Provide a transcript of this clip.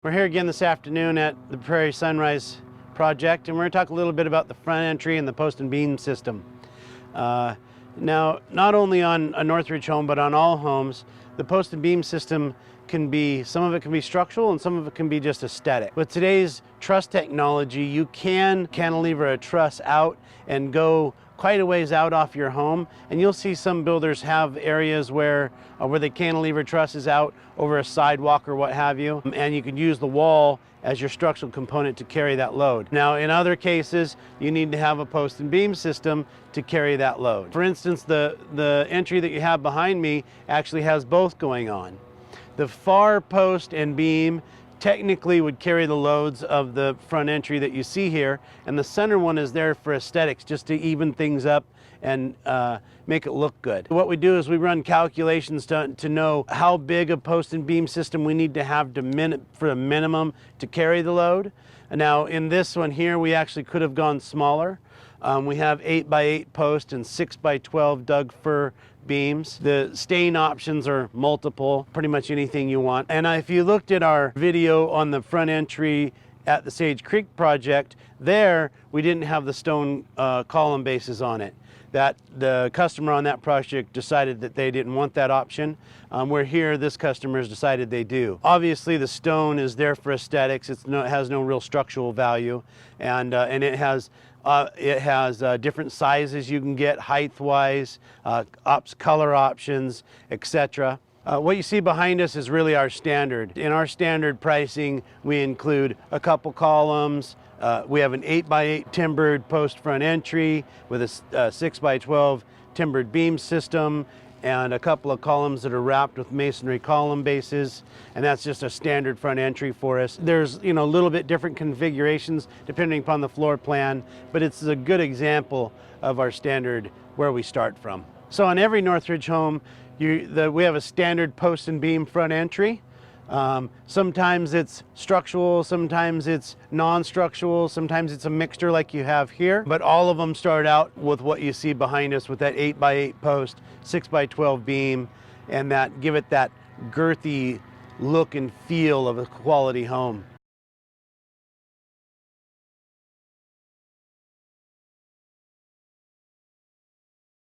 We're here again this afternoon at the Prairie Sunrise project, and we're going to talk a little bit about the front entry and the post and beam system. Now, not only on a Northridge home, but on all homes, the post and beam system can be, some of it can be structural and some of it can be just aesthetic. With today's truss technology, you can cantilever a truss out and go quite a ways out off your home, and you'll see some builders have areas where they cantilever trusses out over a sidewalk or what have you, and you can use the wall as your structural component to carry that load. Now, in other cases, you need to have a post and beam system to carry that load. For instance, the entry that you have behind me actually has both going on. The far post and beam technically would carry the loads of the front entry that you see here, and the center one is there for aesthetics, just to even things up and make it look good. What we do is we run calculations to know how big a post and beam system we need to have for a minimum to carry the load. And now in this one here, we actually could have gone smaller. We have 8x8 post and 6x12 Doug fir beams. The stain options are multiple, pretty much anything you want. And if you looked at our video on the front entry at the Sage Creek project, there we didn't have the stone column bases on it. That the customer on that project decided that they didn't want that option. Where here, this customer's decided they do. Obviously, the stone is there for aesthetics. It has no real structural value, and it has different sizes you can get, height-wise, color options, etc. What you see behind us is really our standard. In our standard pricing, we include a couple columns. We have an 8x8 timbered post front entry with a 6x12 timbered beam system and a couple of columns that are wrapped with masonry column bases, and that's just a standard front entry for us. There's a little bit different configurations depending upon the floor plan, but it's a good example of our standard where we start from. So on every Northridge home, we have a standard post and beam front entry. Sometimes it's structural, sometimes it's non-structural, sometimes it's a mixture like you have here, but all of them start out with what you see behind us with that 8x8 post, 6x12 beam, and give it that girthy look and feel of a quality home.